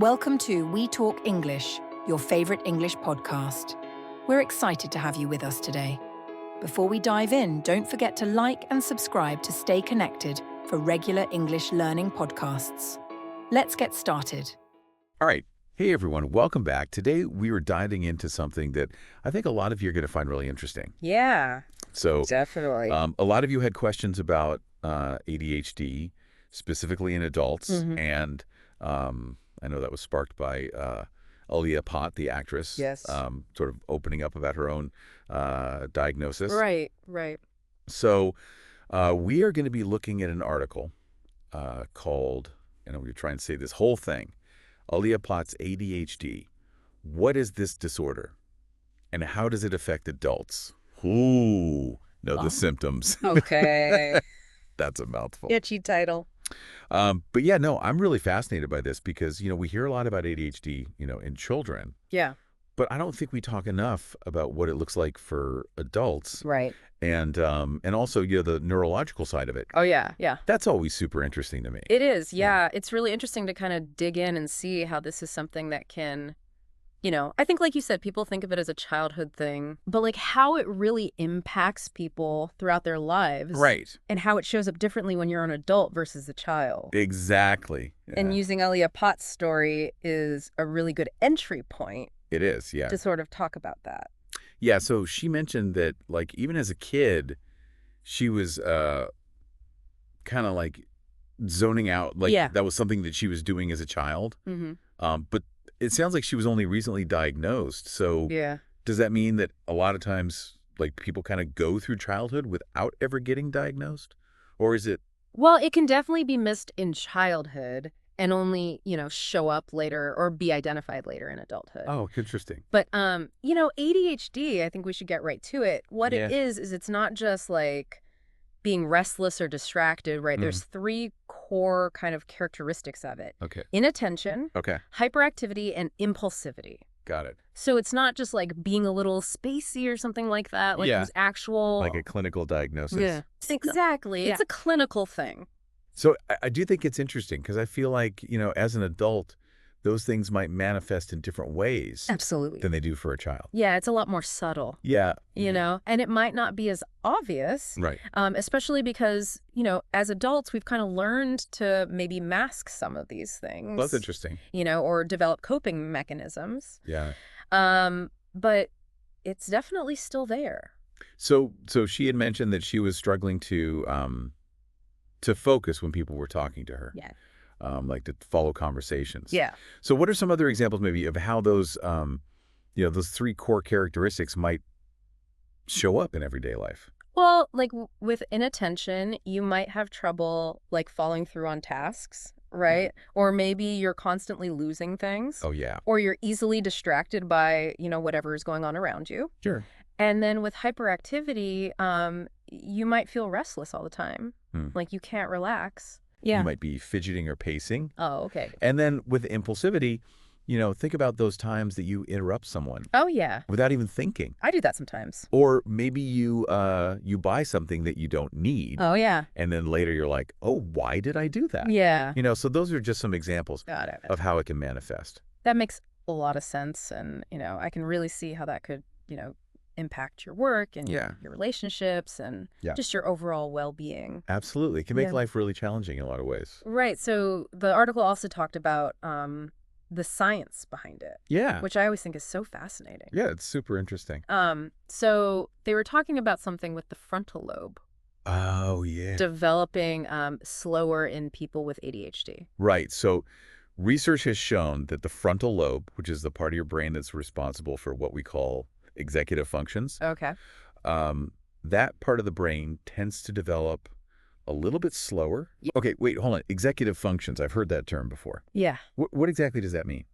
Welcome to We Talk English, your favorite English podcast. We're excited to have you with us today. Before we dive in, don't forget to like and subscribe to stay connected for regular English learning podcasts. Let's get started. All right. Hey, everyone. Welcome back. Today, we are diving into something that I think a lot of you are going to find really interesting. Yeah, So, definitely. a lot of you had questions about ADHD, specifically in adults, and I know that was sparked by Alia Bhatt, the actress, Yes. sort of opening up about her own diagnosis. Right. So, we are going to be looking at an article called, and I'm going to try and say this whole thing, Alia Bhatt's ADHD. What is this disorder? And how does it affect adults? Ooh, know the symptoms. Okay. That's a mouthful. Itchy title. But yeah, no, I'm really fascinated by this because, we hear a lot about ADHD, in children. Yeah. But I don't think we talk enough about what it looks like for adults. Right. And also, the neurological side of it. Oh, yeah. That's always super interesting to me. It is, yeah. It's really interesting to kind of dig in and see how this is something that can, I think like you said, people think of it as a childhood thing, but like how it really impacts people throughout their lives. Right. And how it shows up differently when you're an adult versus a child. Exactly. And using Alia Bhatt's story is a really good entry point. It is, yeah. To sort of talk about that. Yeah, so she mentioned that, like, even as a kid, she was kind of like zoning out. Like, that was something that she was doing as a child. But it sounds like she was only recently diagnosed. So does that mean that a lot of times, like, people kind of go through childhood without ever getting diagnosed? Or is it? Well, it can definitely be missed in childhood and only, show up later or be identified later in adulthood. Oh, interesting. But, ADHD, I think we should get right to it. What it is it's not just like being restless or distracted, right? There's three core kind of characteristics of it. Okay. Inattention, hyperactivity, and impulsivity. Got it. So it's not just like being a little spacey or something like that. Like there's actual... Like a clinical diagnosis. Yeah. Exactly. It's a clinical thing. So I do think it's interesting because I feel like, as an adult, those things might manifest in different ways. Absolutely. Than they do for a child. Yeah, it's a lot more subtle. Yeah. And it might not be as obvious. Right. Especially because, as adults, we've kind of learned to maybe mask some of these things. Well, that's interesting. Or develop coping mechanisms. Yeah. But it's definitely still there. So she had mentioned that she was struggling to focus when people were talking to her. Yeah. Like to follow conversations. Yeah. So what are some other examples maybe of how those, those three core characteristics might show up in everyday life? Well, like with inattention, you might have trouble like following through on tasks, right? Or maybe you're constantly losing things. Oh, yeah. Or you're easily distracted by, whatever is going on around you. Sure. And then with hyperactivity, you might feel restless all the time. Like you can't relax. Yeah. You might be fidgeting or pacing. Oh, okay. And then with impulsivity, think about those times that you interrupt someone. Oh, yeah. Without even thinking. I do that sometimes. Or maybe you buy something that you don't need. Oh, yeah. And then later you're like, oh, why did I do that? Yeah. So those are just some examples of how it can manifest. That makes a lot of sense. And, I can really see how that could, impact your work and your relationships and just your overall well-being. Absolutely. It can make life really challenging in a lot of ways. Right. So the article also talked about the science behind it. Yeah. Which I always think is so fascinating. Yeah, it's super interesting. So they were talking about something with the frontal lobe. Oh, yeah. Developing slower in people with ADHD. Right. So research has shown that the frontal lobe, which is the part of your brain that's responsible for what we call executive functions. Okay. That part of the brain tends to develop a little bit slower. Okay, wait, hold on. Executive functions. I've heard that term before. Yeah. What exactly does that mean?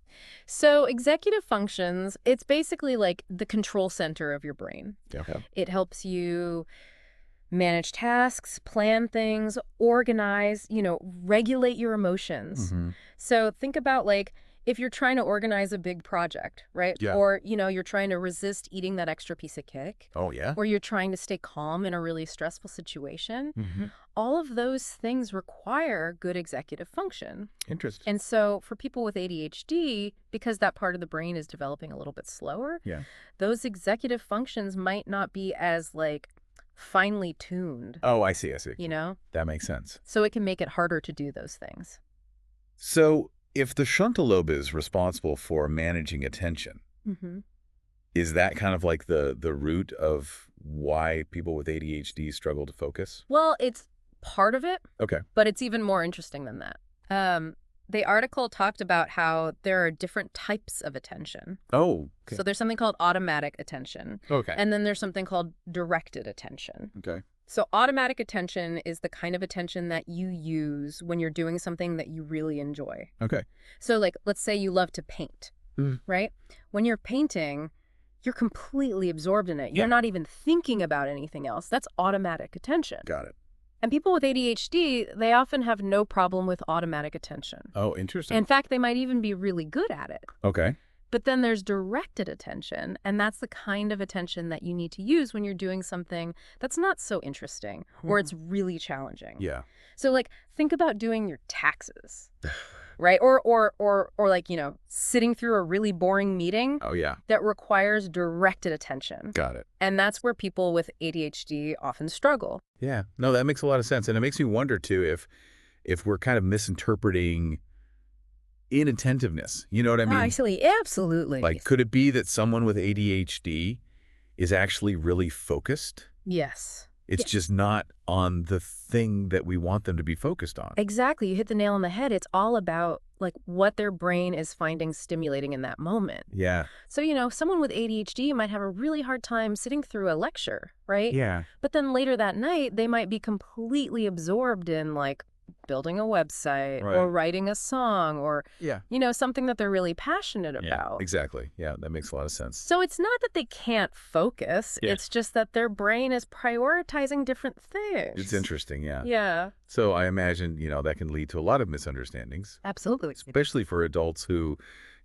So executive functions, it's basically like the control center of your brain. Okay. It helps you manage tasks, plan things, organize, regulate your emotions. So think about like if you're trying to organize a big project, right? Yeah. Or, you're trying to resist eating that extra piece of cake. Oh, yeah? Or you're trying to stay calm in a really stressful situation. Mm-hmm. All of those things require good executive function. Interesting. And so for people with ADHD, because that part of the brain is developing a little bit slower, those executive functions might not be as, like, finely tuned. Oh, I see. That makes sense. So it can make it harder to do those things. So if the frontal lobe is responsible for managing attention, is that kind of like the root of why people with ADHD struggle to focus? Well, it's part of it. Okay. But it's even more interesting than that. The article talked about how there are different types of attention. Oh, okay. So there's something called automatic attention. Okay. And then there's something called directed attention. Okay. So automatic attention is the kind of attention that you use when you're doing something that you really enjoy. Okay. So, like, let's say you love to paint, right? When you're painting, you're completely absorbed in it. You're not even thinking about anything else. That's automatic attention. Got it. And people with ADHD, they often have no problem with automatic attention. Oh, interesting. In fact, they might even be really good at it. Okay. But then there's directed attention, and that's the kind of attention that you need to use when you're doing something that's not so interesting or it's really challenging. Yeah. So, like, think about doing your taxes, right? Or like, sitting through a really boring meeting. Oh, yeah. That requires directed attention. Got it. And that's where people with ADHD often struggle. Yeah. No, that makes a lot of sense. And it makes me wonder, too, if we're kind of misinterpreting inattentiveness. You know what I mean? Actually, absolutely. Like, could it be that someone with ADHD is actually really focused? Yes. It's just not on the thing that we want them to be focused on. Exactly. You hit the nail on the head. It's all about, like, what their brain is finding stimulating in that moment. Yeah. So, someone with ADHD might have a really hard time sitting through a lecture, right? Yeah. But then later that night, they might be completely absorbed in, like, building a website or writing a song or, something that they're really passionate about. Exactly. Yeah, that makes a lot of sense. So it's not that they can't focus. Yeah. It's just that their brain is prioritizing different things. It's interesting, yeah. Yeah. So I imagine, that can lead to a lot of misunderstandings. Absolutely. Especially for adults who,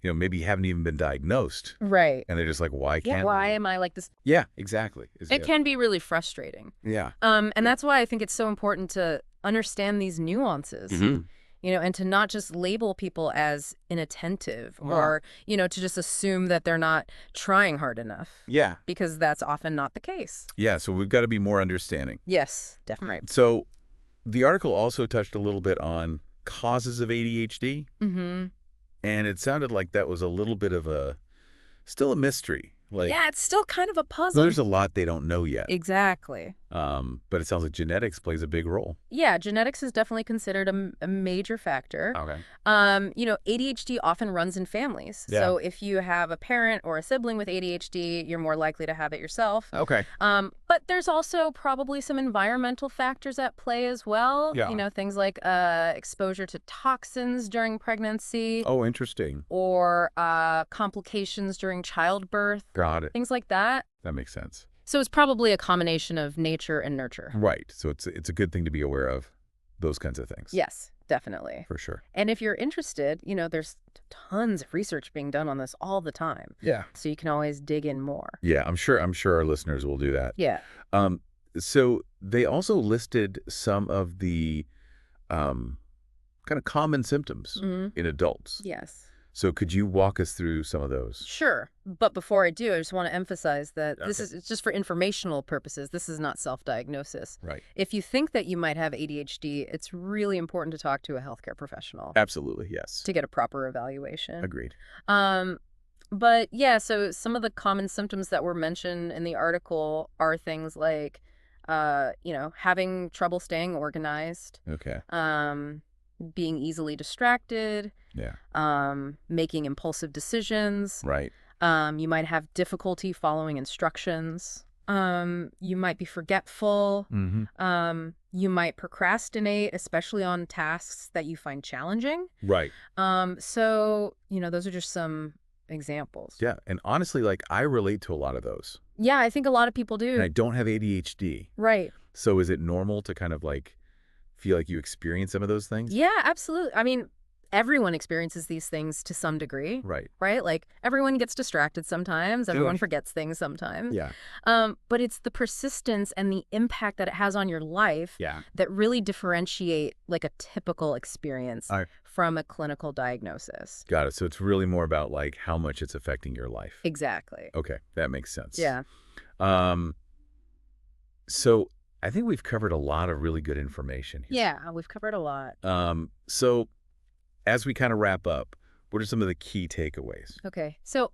maybe haven't even been diagnosed. Right. And they're just like, why can't why am I like this? Yeah, exactly. It can be really frustrating. Yeah. And that's why I think it's so important to understand these nuances, and to not just label people as inattentive or, to just assume that they're not trying hard enough. Yeah. Because that's often not the case. Yeah, so we've got to be more understanding. Yes, definitely. So the article also touched a little bit on causes of ADHD. And it sounded like that was a little bit of still a mystery. Like, yeah, it's still kind of a puzzle. There's a lot they don't know yet. Exactly. But it sounds like genetics plays a big role. Yeah, genetics is definitely considered a major factor. Okay. ADHD often runs in families. Yeah. So if you have a parent or a sibling with ADHD, you're more likely to have it yourself. Okay. But there's also probably some environmental factors at play as well. Yeah. Things like exposure to toxins during pregnancy. Oh, interesting. Or complications during childbirth. Got it. Things like that. That makes sense. So it's probably a combination of nature and nurture. Right. So it's a good thing to be aware of those kinds of things. Yes, definitely. For sure. And if you're interested, there's tons of research being done on this all the time. Yeah. So you can always dig in more. Yeah, I'm sure our listeners will do that. Yeah. So they also listed some of the kind of common symptoms in adults. Yes. So could you walk us through some of those? Sure. But before I do, I just want to emphasize that it's just for informational purposes. This is not self-diagnosis. Right. If you think that you might have ADHD, it's really important to talk to a healthcare professional. Absolutely, yes. To get a proper evaluation. Agreed. But yeah, so some of the common symptoms that were mentioned in the article are things like, having trouble staying organized. Okay. Being easily distracted. Yeah. Making impulsive decisions. Right. You might have difficulty following instructions. You might be forgetful. You might procrastinate, especially on tasks that you find challenging. Right. So, those are just some examples. Yeah. And honestly, like, I relate to a lot of those. Yeah, I think a lot of people do. And I don't have ADHD. Right. So is it normal to kind of like feel like you experience some of those things? Yeah, absolutely. I mean, everyone experiences these things to some degree. Right. Right? Like, everyone gets distracted sometimes. Everyone forgets things sometimes. Yeah. But it's the persistence and the impact that it has on your life that really differentiate like a typical experience from a clinical diagnosis. Got it. So it's really more about like how much it's affecting your life. Exactly. Okay. That makes sense. Yeah. So I think we've covered a lot of really good information here. Yeah, we've covered a lot. So as we kind of wrap up, what are some of the key takeaways? Okay. So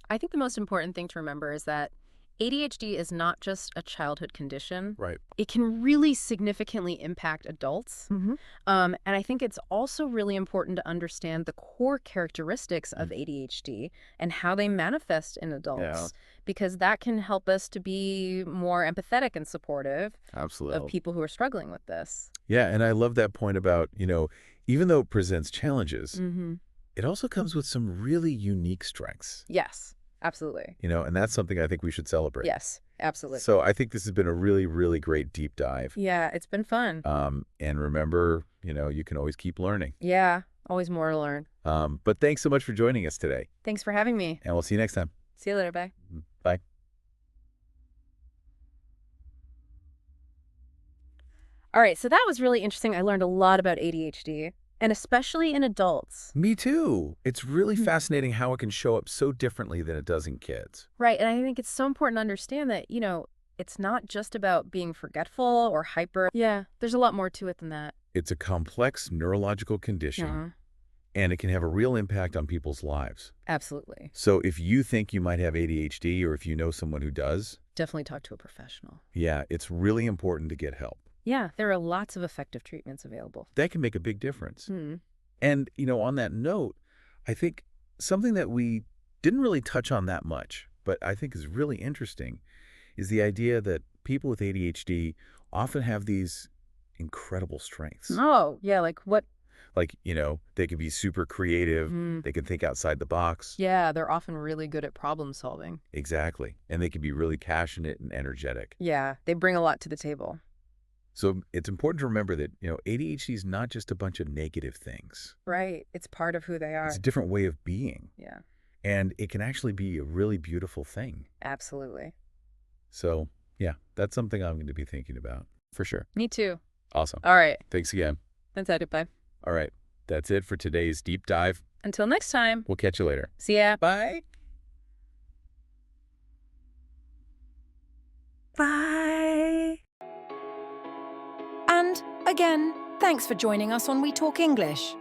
I think the most important thing to remember is that ADHD is not just a childhood condition. Right. It can really significantly impact adults. And I think it's also really important to understand the core characteristics of ADHD and how they manifest in adults, because that can help us to be more empathetic and supportive of people who are struggling with this. Yeah, and I love that point about, even though it presents challenges, it also comes with some really unique strengths. Yes. Absolutely. And that's something I think we should celebrate. Yes, absolutely. So I think this has been a really, really great deep dive. Yeah, it's been fun. And remember, you can always keep learning. Yeah, always more to learn. But thanks so much for joining us today. Thanks for having me. And we'll see you next time. See you later. Bye. Bye. All right, so that was really interesting. I learned a lot about ADHD. And especially in adults. Me too. It's really fascinating how it can show up so differently than it does in kids. Right. And I think it's so important to understand that, it's not just about being forgetful or hyper. Yeah, there's a lot more to it than that. It's a complex neurological condition, and it can have a real impact on people's lives. Absolutely. So if you think you might have ADHD or if you know someone who does, definitely talk to a professional. Yeah, it's really important to get help. Yeah, there are lots of effective treatments available. That can make a big difference. And, on that note, I think something that we didn't really touch on that much, but I think is really interesting, is the idea that people with ADHD often have these incredible strengths. Oh, yeah, like what? Like, they can be super creative. They can think outside the box. Yeah, they're often really good at problem solving. Exactly. And they can be really passionate and energetic. Yeah, they bring a lot to the table. So it's important to remember that, ADHD is not just a bunch of negative things. Right. It's part of who they are. It's a different way of being. Yeah. And it can actually be a really beautiful thing. Absolutely. So, yeah, that's something I'm going to be thinking about. For sure. Me too. Awesome. All right. Thanks again. That's it. Bye. All right. That's it for today's deep dive. Until next time. We'll catch you later. See ya. Bye. Bye. And again, thanks for joining us on We Talk English.